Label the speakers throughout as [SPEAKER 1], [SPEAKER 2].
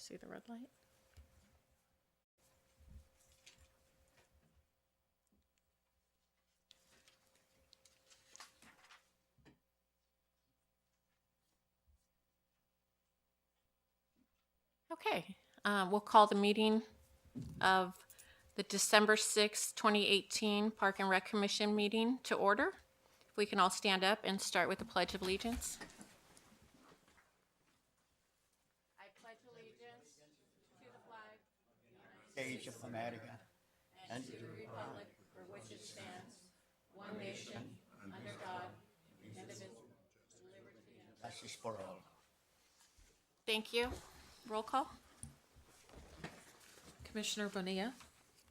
[SPEAKER 1] see the red light? Okay, we'll call the meeting of the December 6, 2018 Park and Rec Commission meeting to order. If we can all stand up and start with the Pledge of Allegiance. I pledge allegiance to the flag
[SPEAKER 2] Age of America and
[SPEAKER 1] to the republic for which it stands, one nation, under God, indivisible, with liberty and
[SPEAKER 2] justice for all.
[SPEAKER 1] Thank you. Roll call.
[SPEAKER 3] Commissioner Bonilla,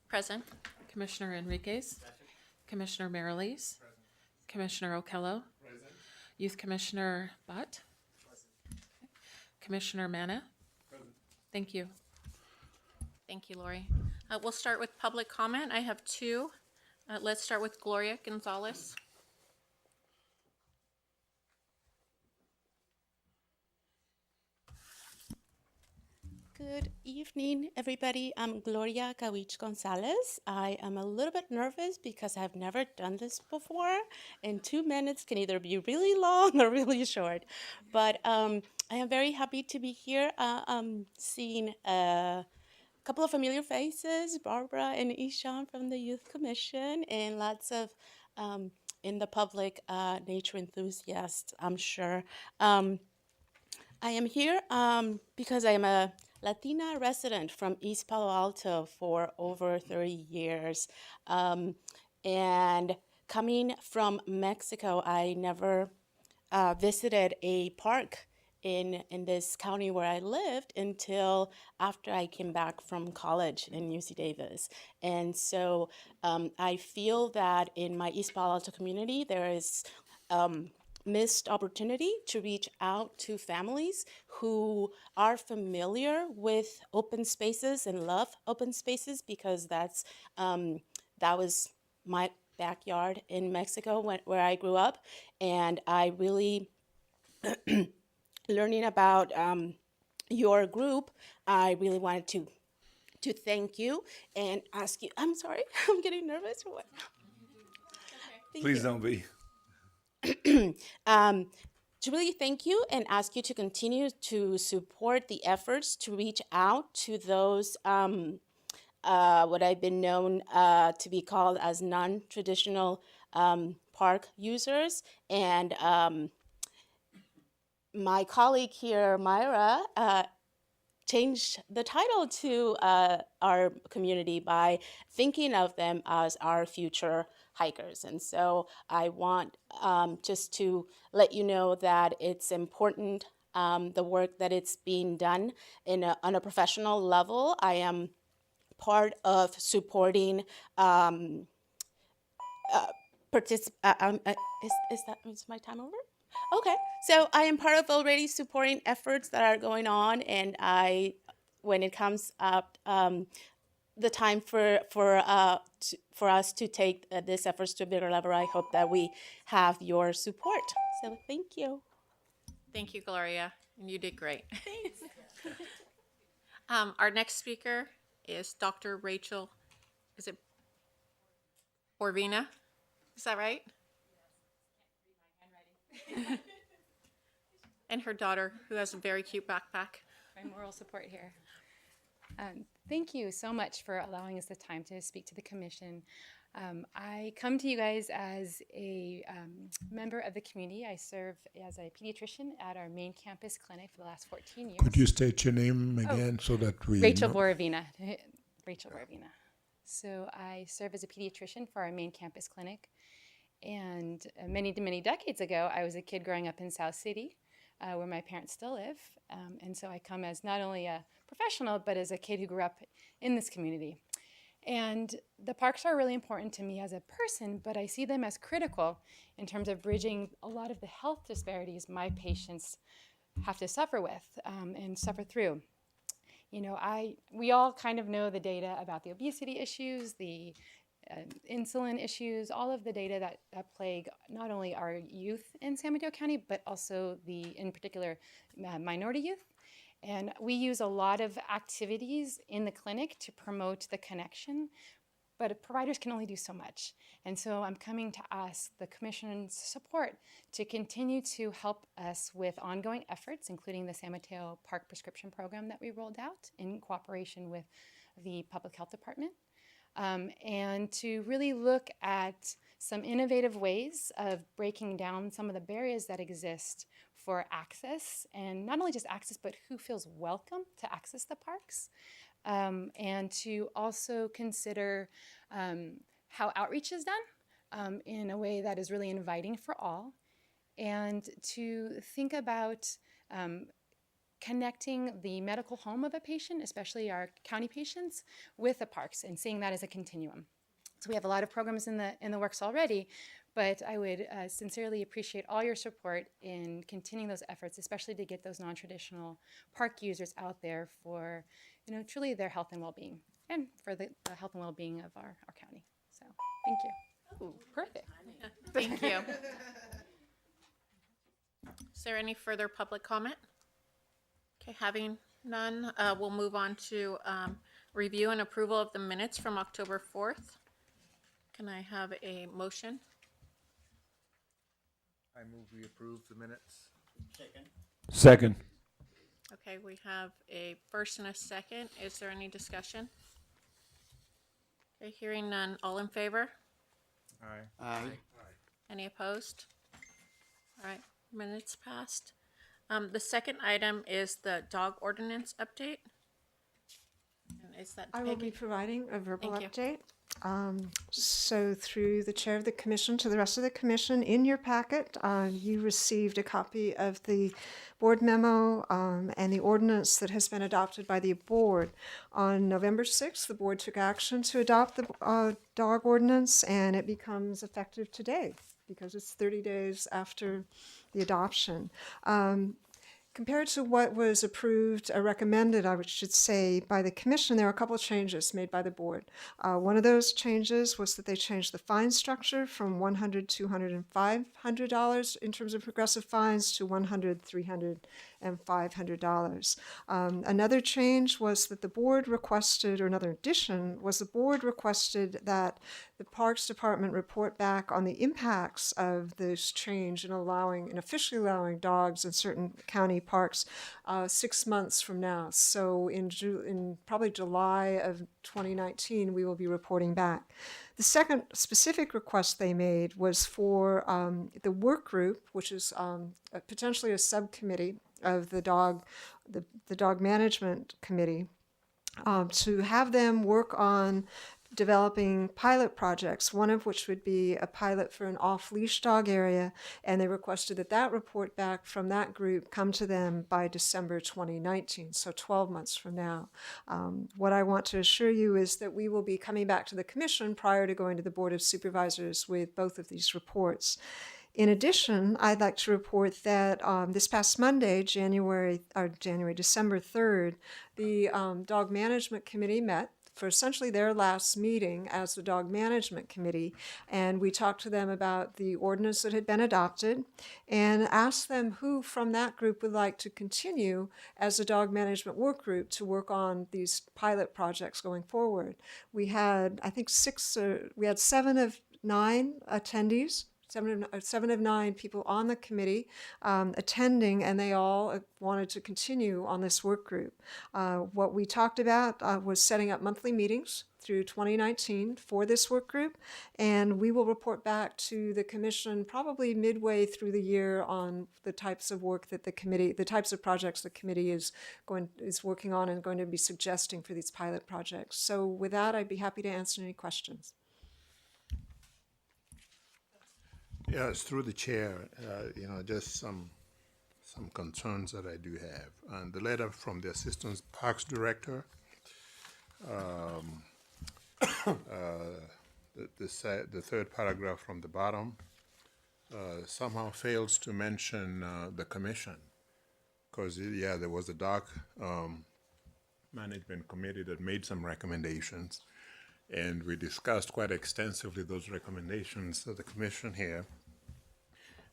[SPEAKER 1] Present.
[SPEAKER 3] Commissioner Enriquez, Commissioner Mariles, Commissioner Okello, Youth Commissioner Butt, Commissioner Manna. Thank you.
[SPEAKER 1] Thank you, Lori. We'll start with public comment. I have two. Let's start with Gloria Gonzales.
[SPEAKER 4] Good evening, everybody. I'm Gloria Gonzales. I am a little bit nervous because I've never done this before, and 2 minutes can either be really long or really short. But I am very happy to be here. Seeing a couple of familiar faces, Barbara and Ishan from the Youth Commission, and lots of in the public nature enthusiasts, I'm sure. I am here because I am a Latina resident from East Palo Alto for over 30 years. And coming from Mexico, I never visited a park in this county where I lived until after I came back from college in UC Davis. And so I feel that in my East Palo Alto community, there is missed opportunity to reach out to families who are familiar with open spaces and love open spaces, because that was my backyard in Mexico where I grew up. And I really learning about your group, I really wanted to thank you and ask you. I'm sorry, I'm getting nervous. What?
[SPEAKER 5] Please don't be.
[SPEAKER 4] To really thank you and ask you to continue to support the efforts to reach out to those what I've been known to be called as non-traditional park users. And my colleague here, Myra, changed the title to our community by thinking of them as our future hikers. And so I want just to let you know that it's important, the work that it's being done on a professional level. I am part of supporting is my time over? Okay, so I am part of already supporting efforts that are going on, and when it comes up the time for us to take these efforts to a bigger level, I hope that we have your support. So thank you.
[SPEAKER 1] Thank you, Gloria. And you did great. Thanks. Our next speaker is Dr. Rachel, is it Borvina? Is that right? And her daughter, who has a very cute backpack.
[SPEAKER 6] My moral support here. Thank you so much for allowing us the time to speak to the commission. I come to you guys as a member of the community. I serve as a pediatrician at our main campus clinic for the last 14 years.
[SPEAKER 5] Could you state your name again so that we
[SPEAKER 6] Rachel
[SPEAKER 5] know?
[SPEAKER 6] Borovina. Rachel Borovina. So I serve as a pediatrician for our main campus clinic. And many decades ago, I was a kid growing up in South City, where my parents still live. And so I come as not only a professional, but as a kid who grew up in this community. And the parks are really important to me as a person, but I see them as critical in terms of bridging a lot of the health disparities my patients have to suffer with and suffer through. You know, we all kind of know the data about the obesity issues, the insulin issues, all of the data that plague not only our youth in San Mateo County, but also in particular, minority youth. And we use a lot of activities in the clinic to promote the connection, but providers can only do so much. And so I'm coming to ask the Commission's support to continue to help us with ongoing efforts, including the San Mateo Park Prescription Program that we rolled out in cooperation with the Public Health Department, and to really look at some innovative ways of breaking down some of the barriers that exist for access, and not only just access, but who feels welcome to access the parks, and to also consider how outreach is done in a way that is really inviting for all, and to think about connecting the medical home of a patient, especially our county patients, with the parks and seeing that as a continuum. So we have a lot of programs in the works already, but I would sincerely appreciate all your support in continuing those efforts, especially to get those non-traditional park users out there for, truly their health and well-being, and for the health and well-being of our county. So, thank you. Ooh, perfect.
[SPEAKER 1] Thank you. Is there any further public comment? Okay, having none, we'll move on to review and approval of the minutes from October 4th. Can I have a motion?
[SPEAKER 7] I move we approve the minutes.
[SPEAKER 5] Second.
[SPEAKER 1] Okay, we have a first and a second. Is there any discussion? Okay, hearing none. All in favor?
[SPEAKER 7] Aye.
[SPEAKER 2] Aye.
[SPEAKER 1] Any opposed? All right, minutes passed. The second item is the dog ordinance update. And is that
[SPEAKER 8] I will be
[SPEAKER 1] Peggy?
[SPEAKER 8] providing a verbal
[SPEAKER 1] Thank
[SPEAKER 8] update. So through the chair of the commission to the rest of the commission, in your packet, you received a copy of the board memo and the ordinance that has been adopted by the board. On November 6th, the board took action to adopt the dog ordinance, and it becomes effective today because it's 30 days after the adoption. Compared to what was approved or recommended, I should say, by the commission, there are a couple of changes made by the board. One of those changes was that they changed the fine structure from $100, $200, and $500 in terms of progressive fines to $100, $300, and $500. Another change was that the board requested, or another addition, was the board requested that the Parks Department report back on the impacts of this change in officially allowing dogs in certain county parks 6 months from now. So in probably July of 2019, we will be reporting back. The second specific request they made was for the work group, which is potentially a subcommittee of the dog management committee, to have them work on developing pilot projects, one of which would be a pilot for an off-leash dog area, and they requested that report back from that group come to them by December 2019, so 12 months from now. What I want to assure you is that we will be coming back to the Commission prior to going to the Board of Supervisors with both of these reports. In addition, I'd like to report that this past Monday, December 3rd, the Dog Management Committee met for essentially their last meeting as the Dog Management Committee, and we talked to them about the ordinance that had been adopted and asked them who from that group would like to continue as a dog management work group to work on these pilot projects going forward. We had, I think, 7 of 9 attendees. 7 of 9 people on the committee attending, and they all wanted to continue on this work group. What we talked about was setting up monthly meetings through 2019 for this work group, and we will report back to the commission probably midway through the year on the types of work that the types of projects the committee is working on and going to be suggesting for these pilot projects. So with that, I'd be happy to answer any questions.
[SPEAKER 7] Yes, through the chair, just some concerns that I do have. And the letter from the Assistant Parks Director, the third paragraph from the bottom, somehow fails to mention the commission. Because, there was a dog management committee that made some recommendations. And we discussed quite extensively those recommendations that the commission here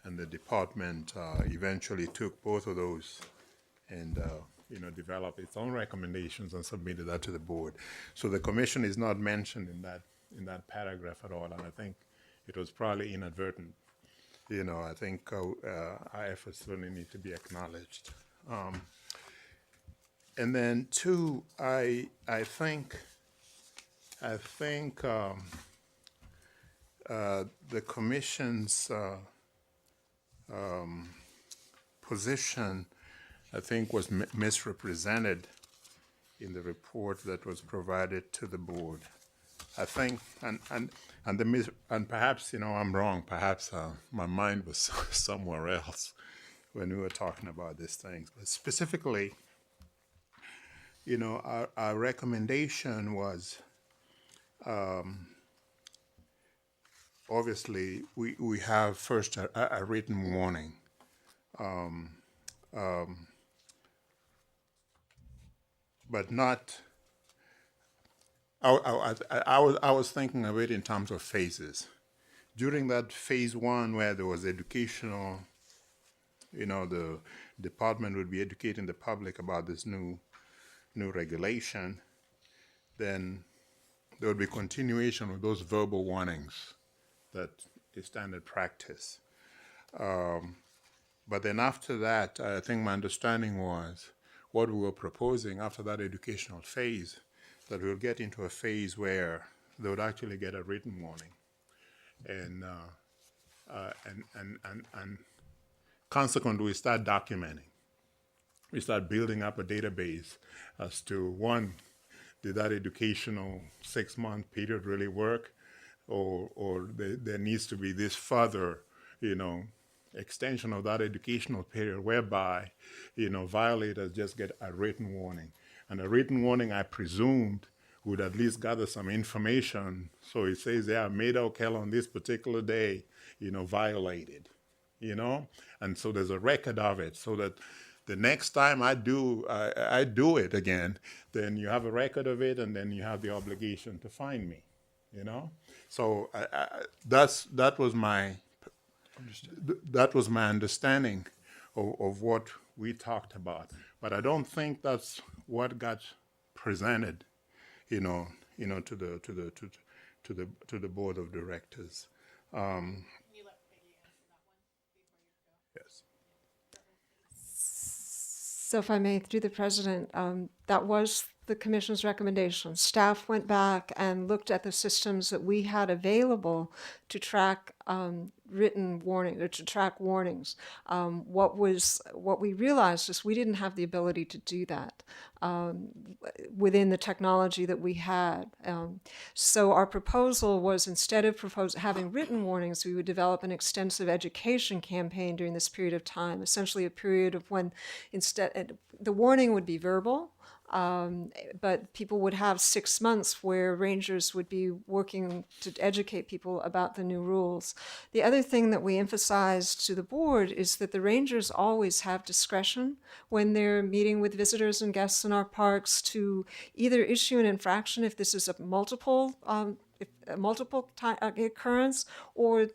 [SPEAKER 7] and the department eventually took both of those and develop its own recommendations and submitted that to the board. So the commission is not mentioned in that paragraph at all, and I think it was probably inadvertent. I think our efforts certainly need to be acknowledged. And then two, I think the commission's position, I think, was misrepresented in the report that was provided to the board. I think, and perhaps I'm wrong. Perhaps my mind was somewhere else when we were talking about these things. But specifically, our recommendation was, obviously, we have first a written warning. But not, I was thinking of it in terms of phases. During that phase one where there was educational, the department would be educating the public about this new regulation, then there would be continuation of those verbal warnings that is standard practice. But then after that, I think my understanding was what we were proposing after that educational phase, that we'll get into a phase where they would actually get a written warning. And consequently, we start documenting. We start building up a database as to, one, did that educational 6-month period really work? Or there needs to be this further, extension of that educational period whereby, violators just get a written warning. And a written warning, I presumed, would at least gather some information. So it says, yeah, Maida O'Kell on this particular day, violated, And so there's a record of it so that the next time I do it again, then you have a record of it and then you have the obligation to fine me, So that was my understanding of what we talked about. But I don't think that's what got presented, to the board of directors. Yes.
[SPEAKER 8] So if I may, through the president, that was the commission's recommendation. Staff went back and looked at the systems that we had available to track written warning or to track warnings. What we realized is we didn't have the ability to do that within the technology that we had. So our proposal was, instead of having written warnings, we would develop an extensive education campaign during this period of time, essentially a period of when the warning would be verbal, but people would have 6 months where rangers would be working to educate people about the new rules. The other thing that we emphasized to the board is that the rangers always have discretion when they're meeting with visitors and guests in our parks to either issue an infraction if this is a multiple occurrence, or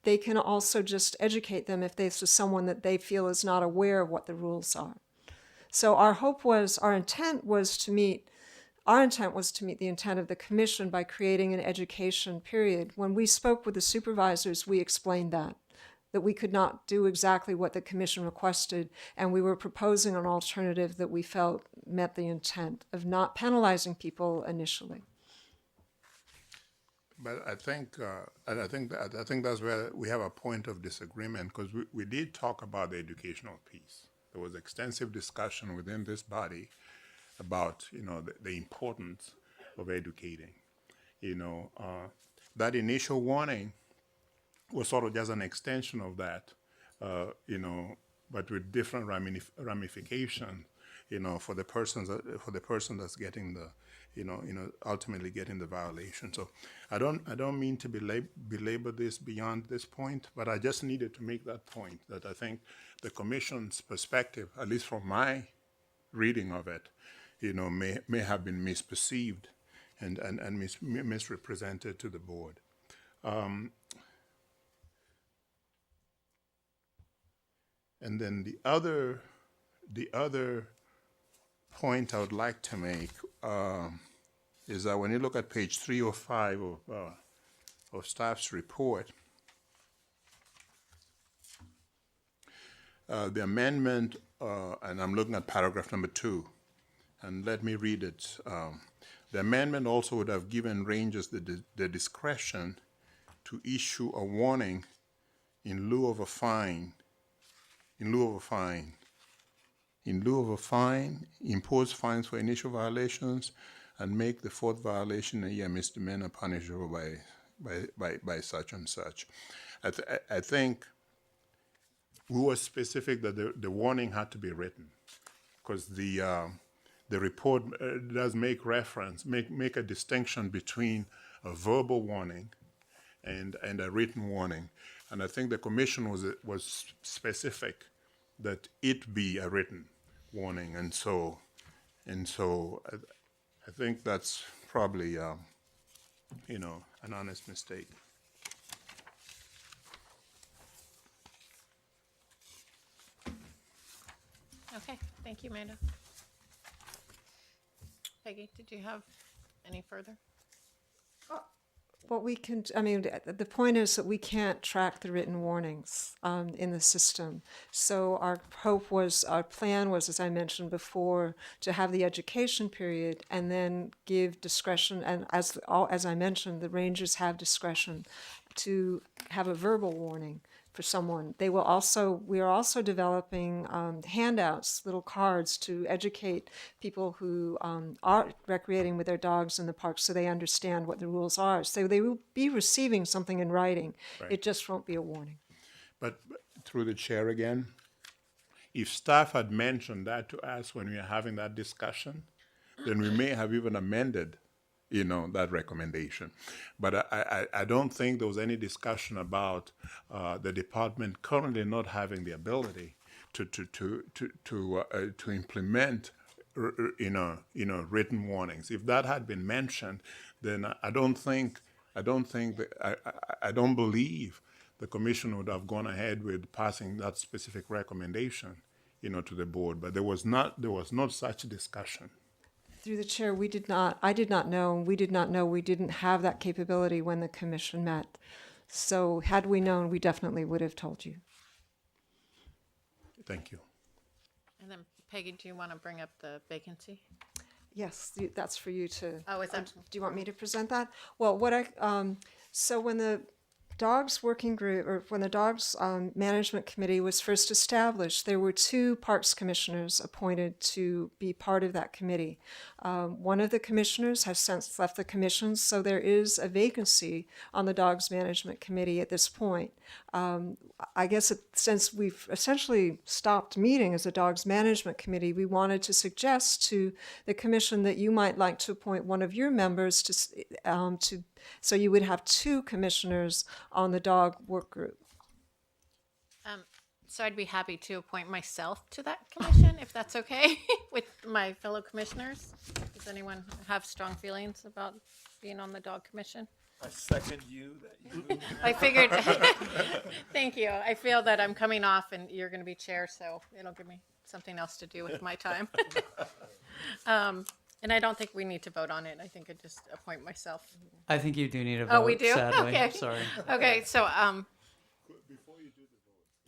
[SPEAKER 8] they can also just educate them if this is someone that they feel is not aware of what the rules are. So our intent was to meet the intent of the commission by creating an education period. When we spoke with the supervisors, we explained that we could not do exactly what the commission requested, and we were proposing an alternative that we felt met the intent of not penalizing people initially.
[SPEAKER 7] But I think that's where we have a point of disagreement, because we did talk about the educational piece. There was extensive discussion within this body about, the importance of educating. That initial warning was sort of just an extension of that, but with different ramifications, for the person that's getting the, ultimately getting the violation. So I don't mean to belabor this beyond this point, but I just needed to make that point, that I think the commission's perspective, at least from my reading of it, may have been misperceived and misrepresented to the board. And then the other point I would like to make is that when you look at page 305 of staff's report, the amendment, and I'm looking at paragraph number 2, and let me read it. The amendment also would have given rangers the discretion to issue a warning in lieu of a fine, impose fines for initial violations, and make the fourth violation a misdemeanor punishable by such and such. I think we were specific that the warning had to be written, because the report does make reference, make a distinction between a verbal warning and a written warning. And I think the commission was specific that it be a written warning, and so I think that's probably an honest mistake.
[SPEAKER 1] Okay, thank you, Amanda. Peggy, did you have any further?
[SPEAKER 8] What we can, I mean, the point is that we can't track the written warnings in the system. So our plan was, as I mentioned before, to have the education period and then give discretion. And as I mentioned, the rangers have discretion to have a verbal warning for someone. We are also developing handouts, little cards to educate people who are recreating with their dogs in the park, so they understand what the rules are. So they will be receiving something in writing.
[SPEAKER 7] Right.
[SPEAKER 8] It just won't be a warning.
[SPEAKER 7] But through the chair again, if staff had mentioned that to us when we were having that discussion, then we may have even amended that recommendation. But I don't think there was any discussion about the department currently not having the ability to implement written warnings. If that had been mentioned, then I don't believe the commission would have gone ahead with passing that specific recommendation to the board. But there was not such a discussion.
[SPEAKER 8] Through the chair, I did not know we didn't have that capability when the commission met. So had we known, we definitely would have told you.
[SPEAKER 7] Thank you.
[SPEAKER 1] And then Peggy, do you want to bring up the vacancy?
[SPEAKER 8] Yes, that's for you to.
[SPEAKER 1] Oh, is that?
[SPEAKER 8] Do you want me to present that? Well, so when the Dogs Working Group, or when the Dogs Management Committee was first established, there were 2 parks commissioners appointed to be part of that committee. One of the commissioners has since left the commission, so there is a vacancy on the Dogs Management Committee at this point. I guess since we've essentially stopped meeting as a Dogs Management Committee, we wanted to suggest to the commission that you might like to appoint one of your members so you would have 2 commissioners on the dog work group.
[SPEAKER 1] So I'd be happy to appoint myself to that commission, if that's okay, with my fellow commissioners. Does anyone have strong feelings about being on the dog commission?
[SPEAKER 5] I second you.
[SPEAKER 1] I figured, thank you. I feel that I'm coming off and you're going to be chair, so it'll give me something else to do with my time. And I don't think we need to vote on it. I think I just appoint myself.
[SPEAKER 9] I think you do need a vote.
[SPEAKER 1] Oh, we do?
[SPEAKER 9] Sadly.
[SPEAKER 1] Okay.
[SPEAKER 9] Sorry.
[SPEAKER 1] Okay, so,
[SPEAKER 7] Before you do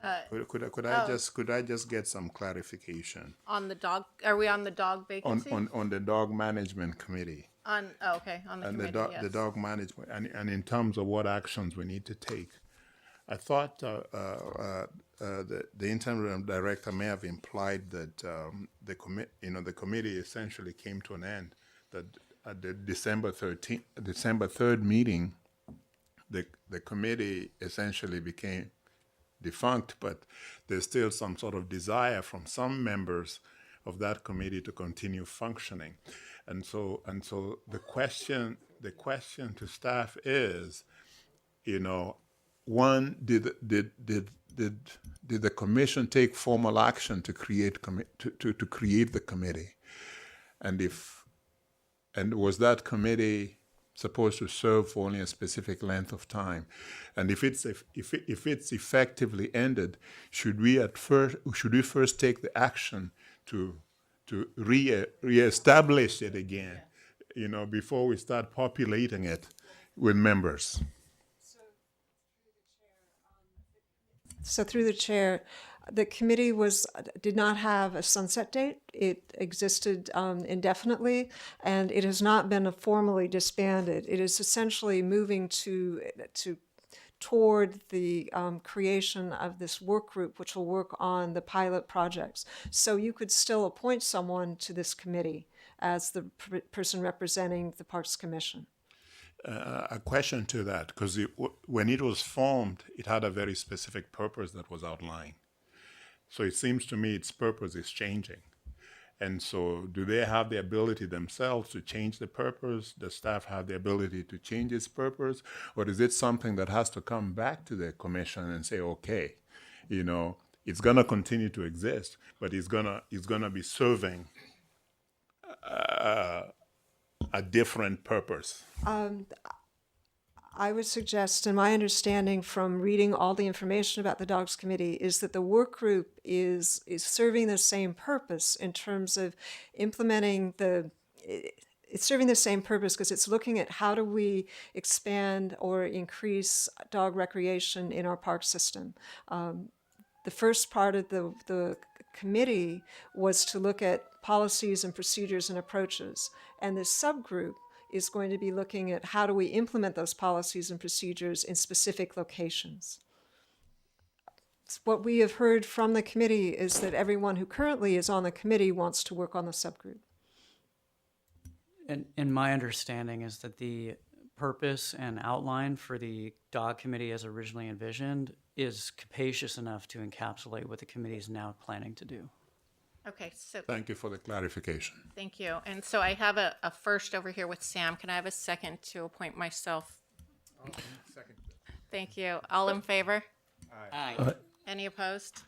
[SPEAKER 7] the vote, could I just get some clarification
[SPEAKER 1] on the dog, are we on the dog vacancy?
[SPEAKER 7] on the dog management committee?
[SPEAKER 1] Okay, on the
[SPEAKER 7] And
[SPEAKER 1] committee, yes.
[SPEAKER 7] the dog management, and in terms of what actions we need to take. I thought the interim director may have implied that the committee essentially came to an end. That at the December 3rd meeting, the committee essentially became defunct, but there's still some sort of desire from some members of that committee to continue functioning. And so the question to staff is, one, did the commission take formal action to create to create the committee, and was that committee supposed to serve for only a specific length of time, and if it's effectively ended, should we first take the action to to reestablish it again, you know, before we start populating it with members.
[SPEAKER 8] So through the chair, the committee did not have a sunset date. It existed indefinitely, and it has not been formally disbanded. It is essentially moving toward the creation of this work group, which will work on the pilot projects. So you could still appoint someone to this committee as the person representing the Parks Commission.
[SPEAKER 7] A question to that, because when it was formed, it had a very specific purpose that was outlined. So it seems to me its purpose is changing. And so do they have the ability themselves to change the purpose? Does staff have the ability to change its purpose? Or is it something that has to come back to the commission and say, okay, you know, it's going to continue to exist, but it's gonna be serving a different purpose?
[SPEAKER 8] I would suggest, and my understanding from reading all the information about the Dogs Committee is that the work group is serving the same purpose in terms of implementing it's serving the same purpose because it's looking at how do we expand or increase dog recreation in our park system. The first part of the committee was to look at policies and procedures and approaches, and this subgroup is going to be looking at how do we implement those policies and procedures in specific locations. What we have heard from the committee is that everyone who currently is on the committee wants to work on the subgroup.
[SPEAKER 9] And my understanding is that the purpose and outline for the dog committee as originally envisioned is capacious enough to encapsulate what the committee is now planning to do.
[SPEAKER 1] Okay, so
[SPEAKER 7] Thank you for the clarification.
[SPEAKER 1] thank you. And so I have a first over here with Sam. Can I have a second to appoint myself?
[SPEAKER 7] Second.
[SPEAKER 1] Thank you. All in favor?
[SPEAKER 9] Aye.
[SPEAKER 1] Any opposed?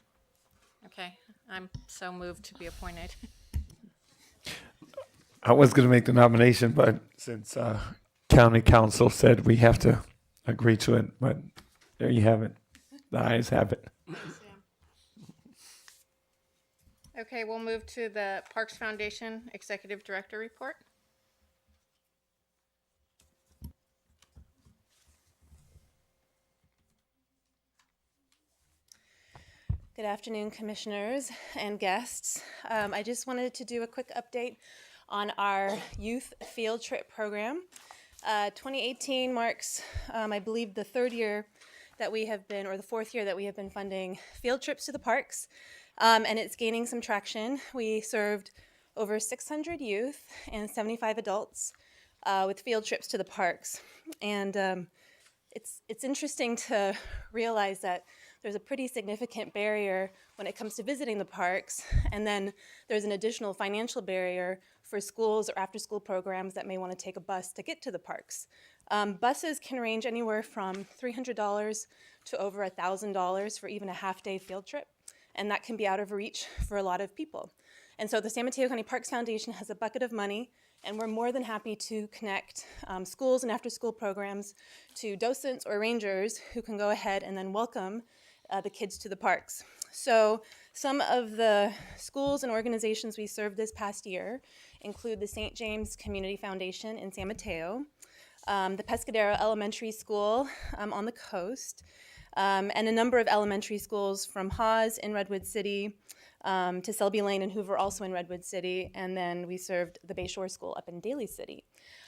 [SPEAKER 1] Okay, I'm so moved to be appointed.
[SPEAKER 5] I was going to make the nomination, but since county council said we have to agree to it, but there you have it. The ayes have it.
[SPEAKER 1] Okay, we'll move to the Parks Foundation Executive Director Report.
[SPEAKER 4] Good afternoon, commissioners and guests. I just wanted to do a quick update on our youth field trip program. 2018 marks, I believe, the third year that we have been, or the fourth year that we have been funding field trips to the parks, and it's gaining some traction. We served over 600 youth and 75 adults with field trips to the parks. And it's interesting to realize that there's a pretty significant barrier when it comes to visiting the parks, and then there's an additional financial barrier for schools or after-school programs that may want to take a bus to get to the parks. Buses can range anywhere from $300 to over $1,000 for even a half-day field trip, and that can be out of reach for a lot of people. And so the San Mateo County Parks Foundation has a bucket of money, and we're more than happy to connect schools and after-school programs to docents or rangers who can go ahead and then welcome the kids to the parks. So some of the schools and organizations we served this past year include the St. James Community Foundation in San Mateo, the Pescadero Elementary School on the coast, and a number of elementary schools from Haas in Redwood City to Selby Lane and Hoover, also in Redwood City, and then we served the Bayshore School up in Daly City.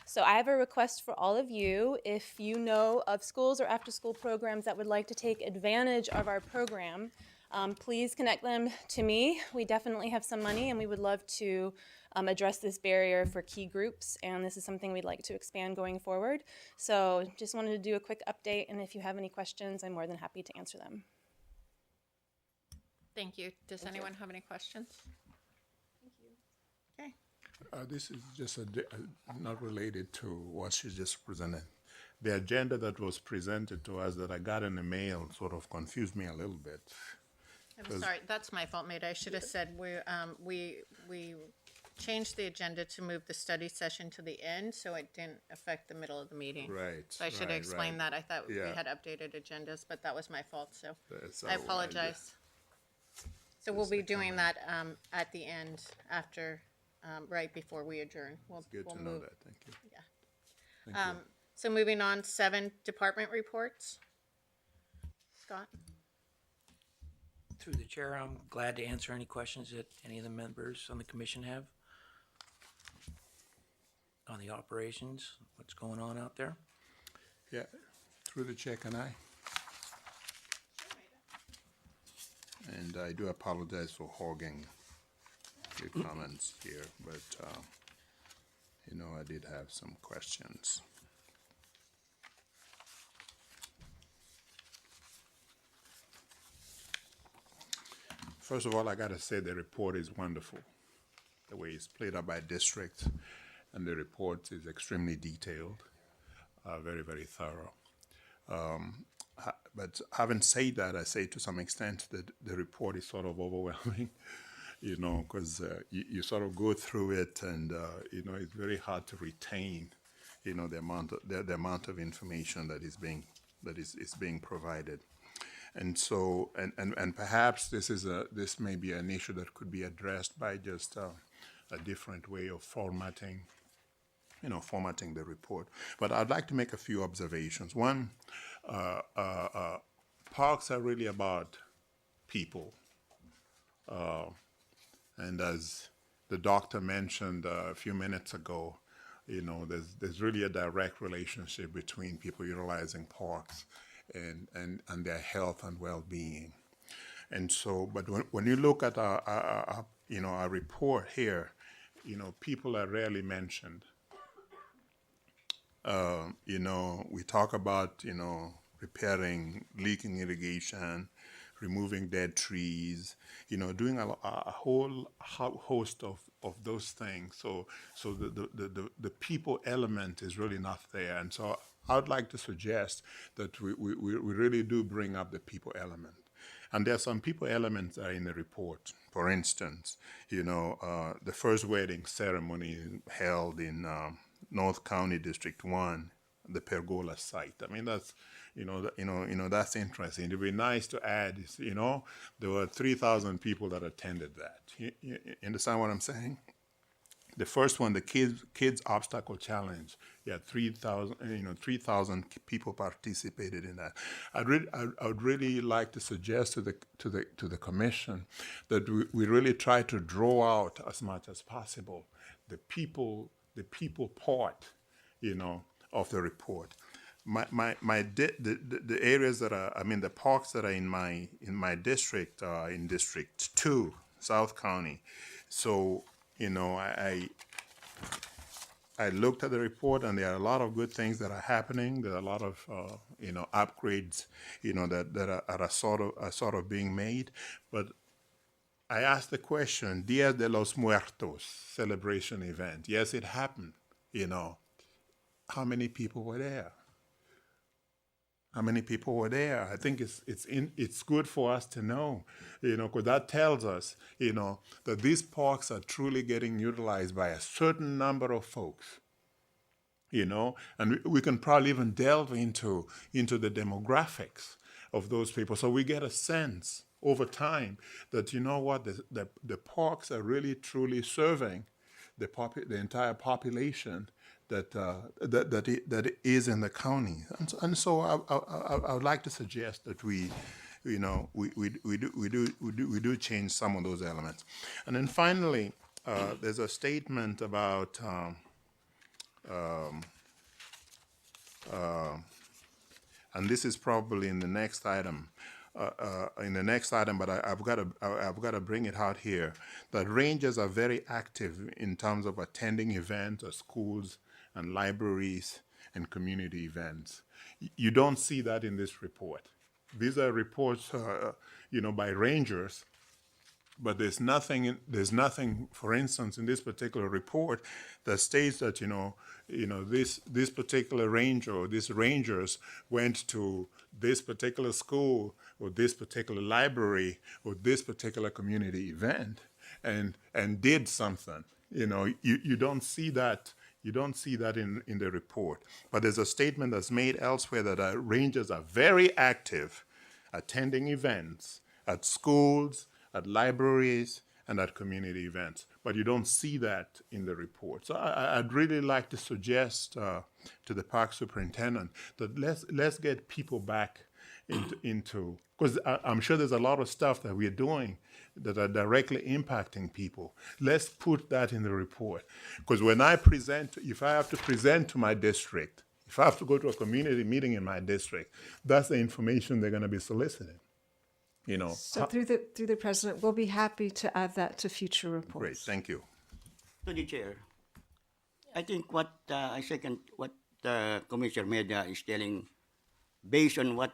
[SPEAKER 4] So I have a request for all of you. If you know of schools or after-school programs that would like to take advantage of our program, please connect them to me. We definitely have some money, and we would love to address this barrier for key groups, and this is something we'd like to expand going forward. So just wanted to do a quick update, and if you have any questions, I'm more than happy to answer them.
[SPEAKER 1] Thank you. Does anyone have any questions? Okay.
[SPEAKER 7] This is just not related to what she just presented. The agenda that was presented to us that I got in the mail sort of confused me a little bit.
[SPEAKER 1] I'm sorry, that's my fault, Maida. I should have said we changed the agenda to move the study session to the end, so it didn't affect the middle of the meeting.
[SPEAKER 7] Right.
[SPEAKER 1] So I should have explained that. I thought we had updated agendas, but that was my fault, so I apologize. So we'll be doing that at the end after, right before we adjourn. We'll
[SPEAKER 7] Good
[SPEAKER 1] we'll
[SPEAKER 7] to know
[SPEAKER 1] move.
[SPEAKER 7] that, thank you.
[SPEAKER 1] Yeah.
[SPEAKER 7] Thank you.
[SPEAKER 1] So moving on, 7 department reports. Scott?
[SPEAKER 10] Through the chair, I'm glad to answer any questions that any of the members on the commission have on the operations, what's going on out there.
[SPEAKER 7] Yeah, through the chair, can I? And I do apologize for hogging your comments here, but, I did have some questions. First of all, I gotta say the report is wonderful. The way it's played out by district, and the report is extremely detailed, very, very thorough. But having said that, I say to some extent that the report is sort of overwhelming, because you sort of go through it and, it's very hard to retain, the amount of information that is being provided. And so, and perhaps this may be an issue that could be addressed by just a different way of formatting the report. But I'd like to make a few observations. One, parks are really about people. And as the doctor mentioned a few minutes ago, there's really a direct relationship between people utilizing parks and their health and well-being. And so, but when you look at our report here, people are rarely mentioned. We talk about, repairing leaking irrigation, removing dead trees, doing a whole host of those things. So the people element is really not there. And so I would like to suggest that we really do bring up the people element. And there are some people elements that are in the report. For instance, the first wedding ceremony held in North County District 1, the pergola site. I mean, that's, that's interesting. It'd be nice to add, there were 3,000 people that attended that. You understand what I'm saying? The first one, the kids obstacle challenge, 3,000 people participated in that. I would really like to suggest to the commission that we really try to draw out as much as possible the people part, of the report. The areas that are, the parks that are in my district are in District 2, South County. So, I looked at the report, and there are a lot of good things that are happening. There are a lot of upgrades, that are sort of being made. But I asked the question, Dia de los Muertos celebration event. Yes, it happened. How many people were there? How many people were there? I think it's good for us to know, because that tells us, that these parks are truly getting utilized by a certain number of folks, and we can probably even delve into the demographics of those people, so we get a sense over time that the parks are really truly serving the entire population that is in the county, and so I would like to suggest that we do change some of those elements, and then finally there's a statement about and this is probably in the next item. But I've got to bring it out here. That rangers are very active in terms of attending events at schools and libraries and community events. You don't see that in this report. These are reports, by rangers, but there's nothing, for instance, in this particular report that states that, this particular ranger or these rangers went to this particular school or this particular library or this particular community event and did something. You don't see that. You don't see that in the report. But there's a statement that's made elsewhere that rangers are very active attending events at schools, at libraries, and at community events. But you don't see that in the report. So I'd really like to suggest to the park superintendent that let's get people back into because I'm sure there's a lot of stuff that we're doing that are directly impacting people. Let's put that in the report. Because when I present, if I have to present to my district, if I have to go to a community meeting in my district, that's the information they're going to be soliciting. You know.
[SPEAKER 8] So through the president, we'll be happy to add that to future reports.
[SPEAKER 7] Great, thank you.
[SPEAKER 2] To the chair, I think what I second what Commissioner Meda is telling, based on what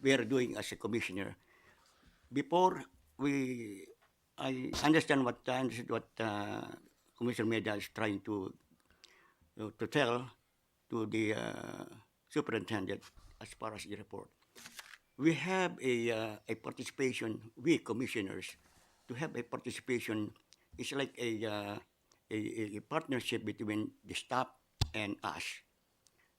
[SPEAKER 2] we are doing as a commissioner. Before I understand what Commissioner Meda is trying to tell to the superintendent as far as the report. We have a participation, we commissioners, to have a participation is like a partnership between the staff and us.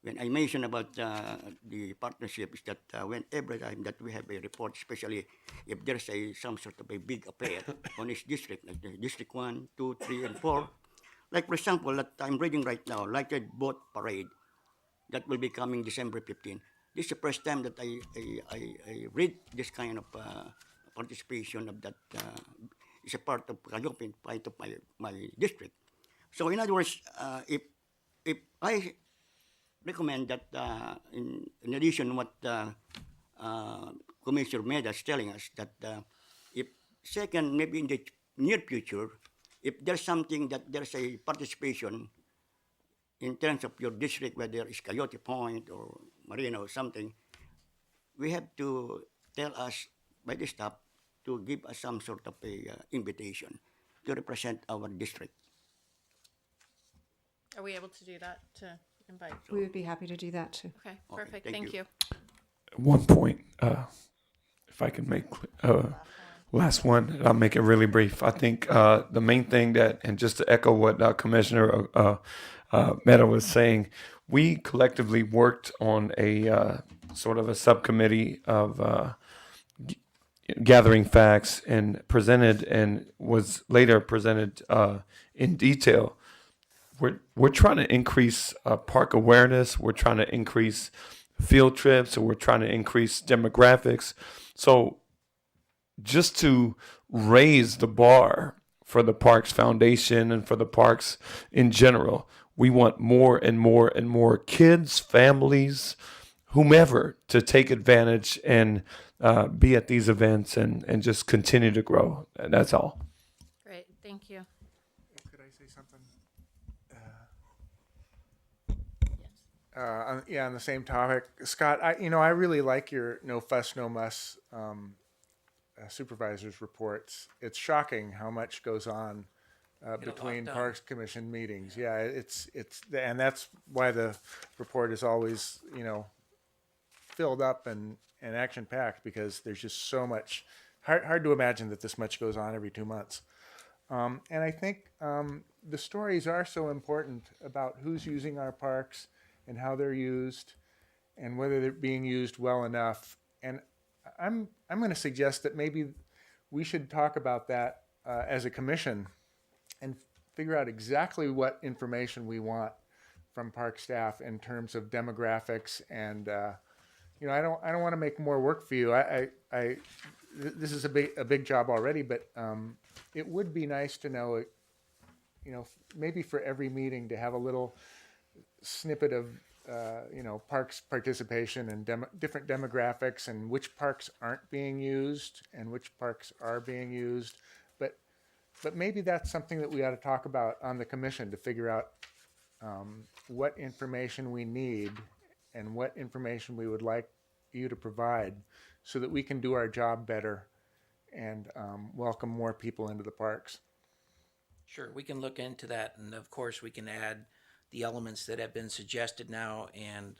[SPEAKER 2] When I mention about the partnership is that whenever time that we have a report, especially if there's some sort of a big affair on each district, like the District 1, 2, 3, and 4, like for example, that I'm reading right now, Lighted Boat Parade, that will be coming December 15. This is the first time that I read this kind of participation of that. It's a part of part of my district. So in other words, if I recommend that in addition what Commissioner Meda is telling us that if second maybe in the near future, if there's something that there's a participation in terms of your district, whether it's Coyote Point or Marina or something, we have to tell us by the staff to give us some sort of a invitation to represent our district.
[SPEAKER 1] Are we able to do that, to invite?
[SPEAKER 8] We would be happy to do that too.
[SPEAKER 1] Okay, perfect,
[SPEAKER 2] thank
[SPEAKER 1] thank
[SPEAKER 2] you.
[SPEAKER 1] you.
[SPEAKER 5] One point, if I can make last one, I'll make it really brief. I think the main thing that, and just to echo what Commissioner Meta was saying, we collectively worked on a sort of a subcommittee of gathering facts and presented, and was later presented in detail. We're trying to increase park awareness. We're trying to increase field trips, or we're trying to increase demographics. So just to raise the bar for the Parks Foundation and for the parks in general, we want more and more and more kids, families, whomever, to take advantage and be at these events and just continue to grow. And that's all.
[SPEAKER 1] Great, thank you.
[SPEAKER 11] Could I say something? On the same topic, Scott. I really like your no fuss, no muss supervisors reports. It's shocking how much goes on between
[SPEAKER 10] done.
[SPEAKER 11] Parks Commission meetings. Yeah, it's and that's why the report is always filled up and action packed, because there's just so much. Hard to imagine that this much goes on every 2 months. And I think the stories are so important about who's using our parks and how they're used, and whether they're being used well enough. And I'm going to suggest that maybe we should talk about that as a commission and figure out exactly what information we want from park staff in terms of demographics. And I don't want to make more work for you. This is a big job already, but it would be nice to know, maybe for every meeting to have a little snippet of parks participation and different demographics, and which parks aren't being used and which parks are being used. But maybe that's something that we ought to talk about on the commission, to figure out what information we need and what information we would like you to provide, so that we can do our job better and welcome more people into the parks.
[SPEAKER 10] Sure, we can look into that, and of course, we can add the elements that have been suggested now, and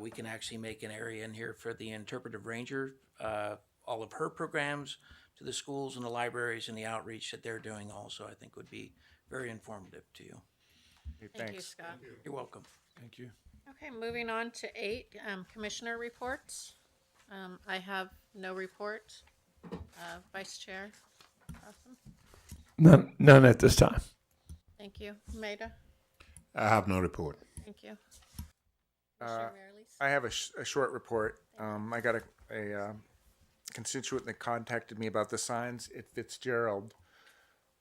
[SPEAKER 10] we can actually make an area in here for the interpretive ranger, all of her programs to the schools and the libraries and the outreach that they're doing also, I think would be very informative to you.
[SPEAKER 11] Okay,
[SPEAKER 1] Thank you,
[SPEAKER 11] thanks.
[SPEAKER 1] Scott.
[SPEAKER 10] You're welcome.
[SPEAKER 5] Thank you.
[SPEAKER 1] Okay, moving on to 8, commissioner reports. I have no report. Vice Chair.
[SPEAKER 5] None at this time.
[SPEAKER 1] Thank you. Maida?
[SPEAKER 7] I have no report.
[SPEAKER 1] Thank you. Commissioner Marilis?
[SPEAKER 11] I have a short report. I got a constituent that contacted me about the signs at Fitzgerald.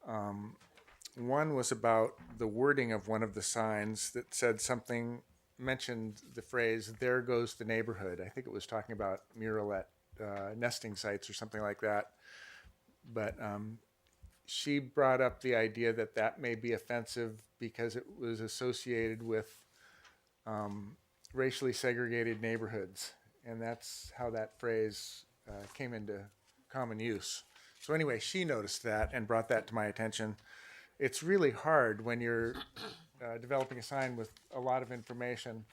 [SPEAKER 11] One was about the wording of one of the signs that said something, mentioned the phrase, "There goes the neighborhood." I think it was talking about mural at nesting sites or something like that. But she brought up the idea that that may be offensive because it was associated with racially segregated neighborhoods. And that's how that phrase came into common use. So anyway, she noticed that and brought that to my attention. It's really hard when you're developing a sign with a lot of information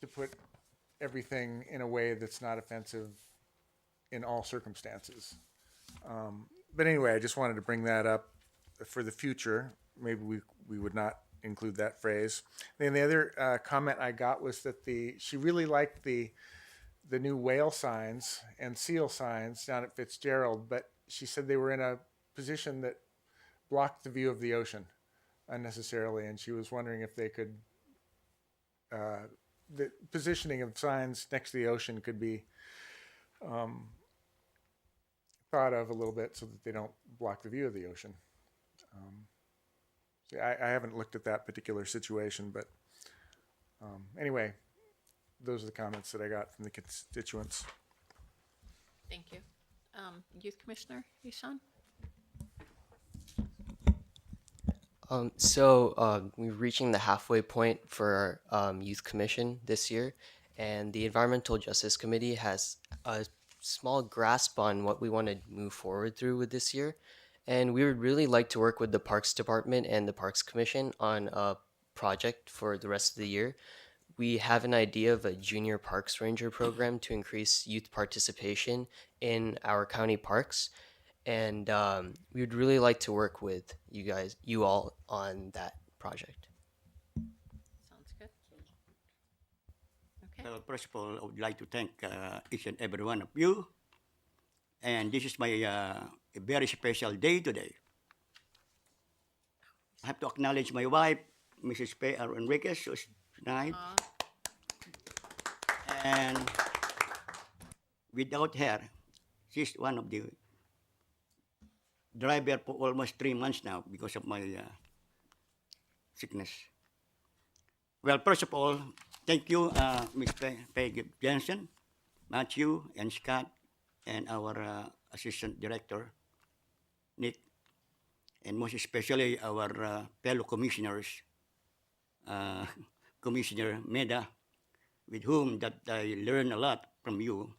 [SPEAKER 11] to put everything in a way that's not offensive in all circumstances. But anyway, I just wanted to bring that up for the future. Maybe we would not include that phrase. Then the other comment I got was that she really liked the new whale signs and seal signs down at Fitzgerald, but she said they were in a position that blocked the view of the ocean unnecessarily, and she was wondering if they could, the positioning of signs next to the ocean could be thought of a little bit so that they don't block the view of the ocean. I haven't looked at that particular situation, but anyway, those are the comments that I got from the constituents.
[SPEAKER 1] Thank you. Youth Commissioner Ishan?
[SPEAKER 12] We're reaching the halfway point for our Youth Commission this year, and the Environmental Justice Committee has a small grasp on what we want to move forward through with this year. And we would really like to work with the Parks Department and the Parks Commission on a project for the rest of the year. We have an idea of a junior parks ranger program to increase youth participation in our county parks. And we would really like to work with you all on that project.
[SPEAKER 1] Sounds good. Okay.
[SPEAKER 2] Well, first of all, I would like to thank each and every one of you. And this is my a very special day today. I have to acknowledge my wife, Mrs. P.R. Enriquez, who's tonight. And without her, she's one of the driver for almost 3 months now because of my sickness. Well, first of all, thank you, Ms. Peggy Jensen, Matthew, and Scott, and our Assistant Director, Nick, and most especially our fellow commissioners, Commissioner Meda, with whom that I learn a lot from you,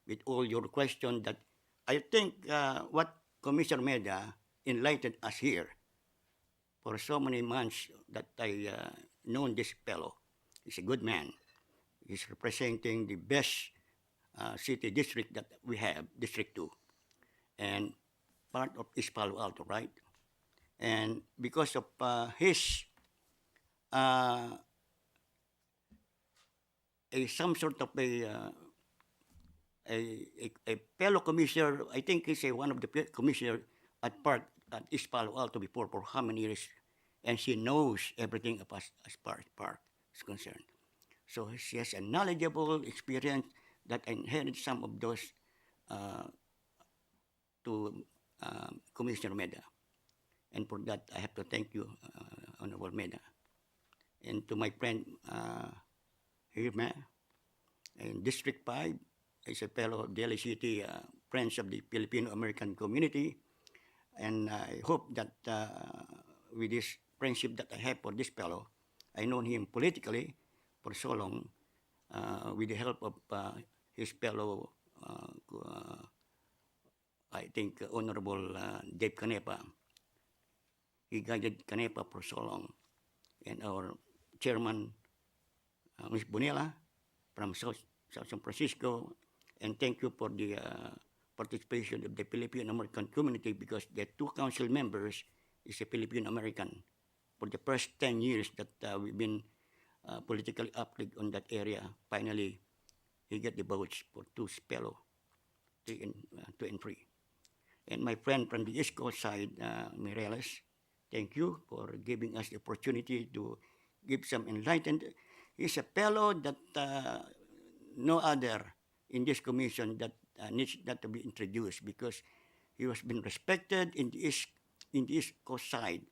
[SPEAKER 2] with all your questions that I think what Commissioner Meda enlightened us here for so many months that I known this fellow. He's a good man. He's representing the best city district that we have, District 2, and part of East Palo Alto, right? And because of his some sort of a fellow commissioner, I think he's one of the commissioner at East Palo Alto before for how many years, and she knows everything of us as far as park is concerned. So she has a knowledgeable experience that I inherited some of those to Commissioner Meda. And for that, I have to thank you, Honorable Meda. And to my friend here, in District 5, is a fellow of Daly City, Friends of the Filipino-American Community. And I hope that with this friendship that I have for this fellow, I known him politically for so long, with the help of his fellow, I think, Honorable Dave Canepa. He guided Canepa for so long. And our chairman, Ms. Bonilla, from South San Francisco. And thank you for the participation of the Filipino-American community, because the 2 council members is a Filipino-American. For the first 10 years that we've been politically active on that area, finally, he got the votes for 2 fellow, 2 and 3. And my friend from the East Coast side, Mireles, thank you for giving us the opportunity to give some enlightened. He's a fellow that no other in this commission that needs not to be introduced because he has been respected in the East Coast side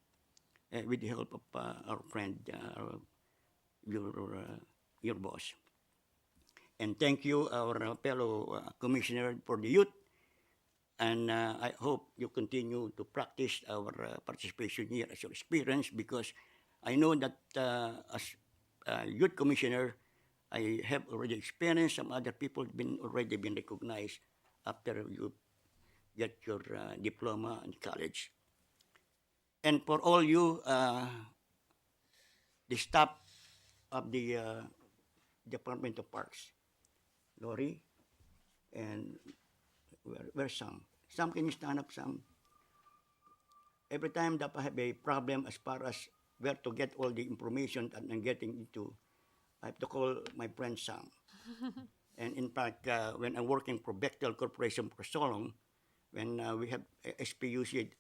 [SPEAKER 2] with the help of our friend, your boss. And thank you, our fellow commissioner for the youth. And I hope you continue to practice our participation here as your experience because I know that as youth commissioner, I have already experienced some other people already been recognized after you get your diploma in college. And for all you, the staff of the Department of Parks, Lori, and where's Sam? Sam, can you stand up, Sam? Every time that I have a problem as far as where to get all the information that I'm getting into, I have to call my friend Sam. And in fact, when I'm working for Bechtel Corporation for so long, when we have SPUC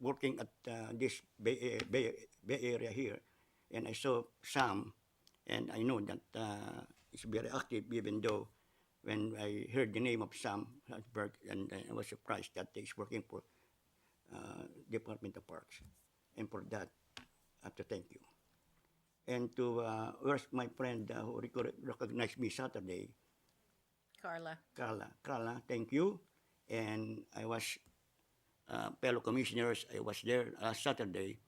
[SPEAKER 2] working at this Bay Area here, and I saw Sam, and I know that he's very active, even though when I heard the name of Sam Hasberg, and I was surprised that he's working for Department of Parks. And for that, I have to thank you. And to, where's my friend who recognized me Saturday? Carla, thank you. And I was, fellow commissioners, I was there last Saturday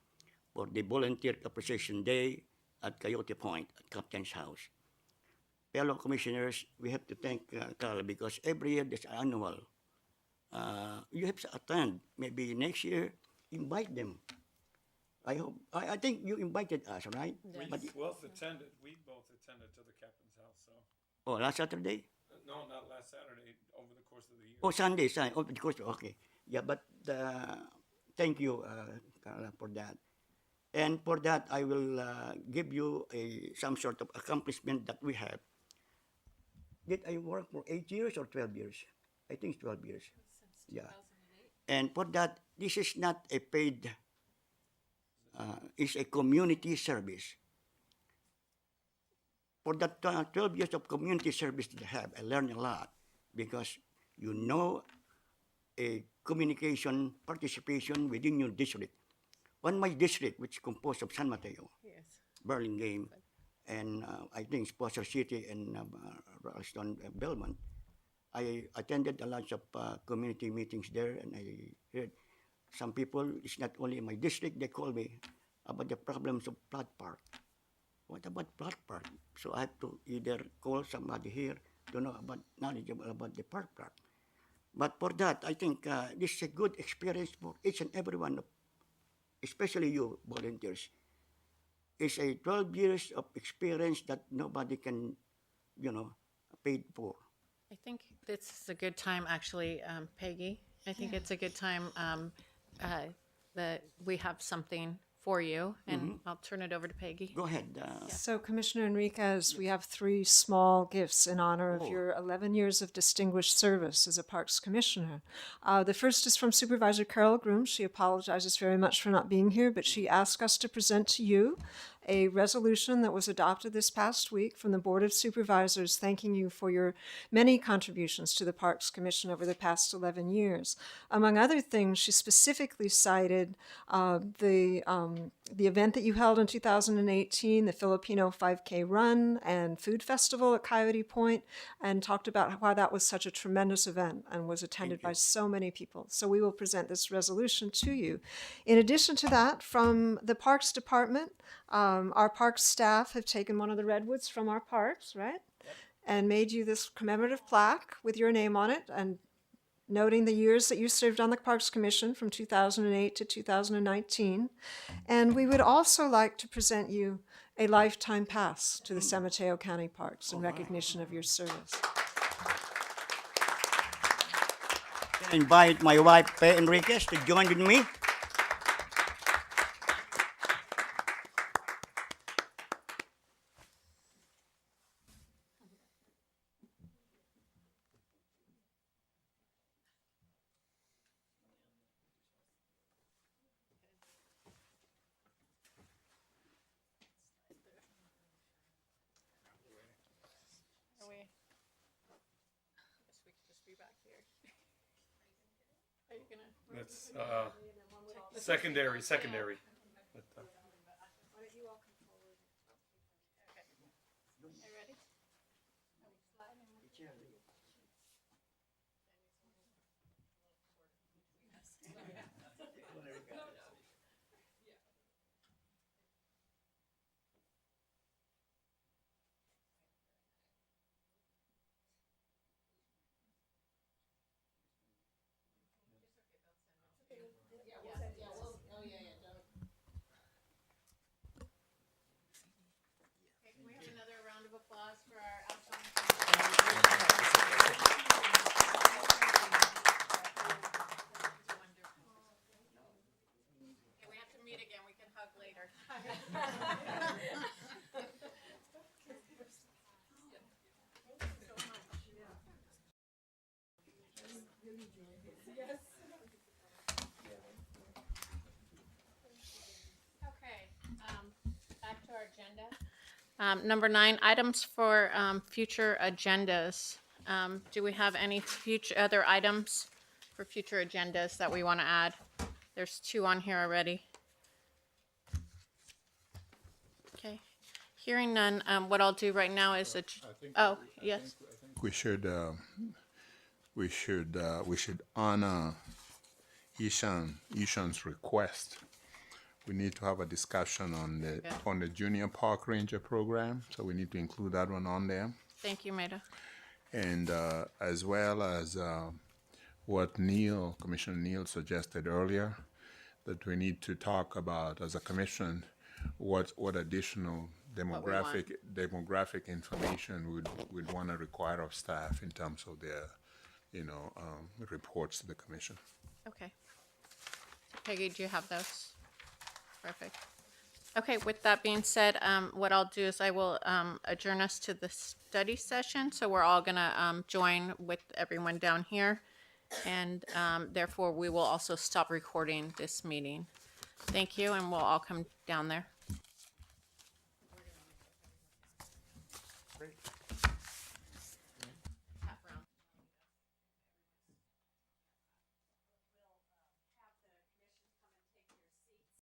[SPEAKER 2] for the Volunteer Appreciation Day at Coyote Point, at Captain's House. Fellow commissioners, we have to thank Carla because every year there's annual. You have to attend. Maybe next year, invite them. I think you invited us, right?
[SPEAKER 5] We both attended. We both attended to the captain's house. So.
[SPEAKER 2] Oh, last Saturday?
[SPEAKER 5] No, not last Saturday. Over the course of the year.
[SPEAKER 2] Oh, Sunday. Over the course. Okay. Yeah, but thank you, Carla, for that. And for that, I will give you some sort of accomplishment that we have. Did I work for 8 years or 12 years? I think it's 12 years.
[SPEAKER 3] Since 2008.
[SPEAKER 2] Yeah. And for that, this is not a paid, it's a community service. For that 12 years of community service that I have, I learned a lot because you know a communication participation within your district. On my district, which is composed of San Mateo, Burlingame, and I think Sponsor City and Ralston, Belmont, I attended a lot of community meetings there, and I heard some people, it's not only in my district, they call me about the problems of flood park. What about flood park? So I have to either call somebody here to know about knowledgeable about the park. But for that, I think this is a good experience for each and every one, especially you volunteers. It's a 12 years of experience that nobody can, paid for.
[SPEAKER 1] I think this is a good time, actually, Peggy. I think it's a good time that we have something for you, and I'll turn it over to Peggy.
[SPEAKER 2] Go ahead.
[SPEAKER 8] So, Commissioner Enriquez, we have 3 small gifts in honor of your 11 years of distinguished service as a Parks Commissioner. The first is from Supervisor Carol Groom. She apologizes very much for not being here, but she asked us to present to you a resolution that was adopted this past week from the Board of Supervisors thanking you for your many contributions to the Parks Commission over the past 11 years. Among other things, she specifically cited the event that you held in 2018, the Filipino 5K Run and Food Festival at Coyote Point, and talked about why that was such a tremendous event and was attended by so many people. So we will present this resolution to you. In addition to that, from the Parks Department, our parks staff have taken one of the redwoods from our parks, right? And made you this commemorative plaque with your name on it and noting the years that you served on the Parks Commission from 2008 to 2019. And we would also like to present you a lifetime pass to the San Mateo County Parks in recognition of your service.
[SPEAKER 2] I invite my wife, Pe Enriquez, to join with me.
[SPEAKER 5] That's secondary.
[SPEAKER 1] Can we have another round of applause for our outgoing? Okay, we have to meet again. We can hug later. Okay, back to our agenda. Number 9, items for future agendas. Do we have any other items for future agendas that we want to add? There's 2 on here already. Okay, hearing none, what I'll do right now is, yes,
[SPEAKER 7] We should honor Ishan's request. We need to have a discussion on the junior park ranger program, so we need to include that one on there.
[SPEAKER 1] thank you, Maida.
[SPEAKER 7] And as well as what Commissioner Neal suggested earlier, that we need to talk about as a commission what additional demographic information we'd want to require of staff in terms of their reports to the commission.
[SPEAKER 1] Okay. Peggy, do you have those? Perfect. Okay, with that being said, what I'll do is I will adjourn us to the study session. So we're all gonna join with everyone down here. And therefore, we will also stop recording this meeting. Thank you, and we'll all come down there.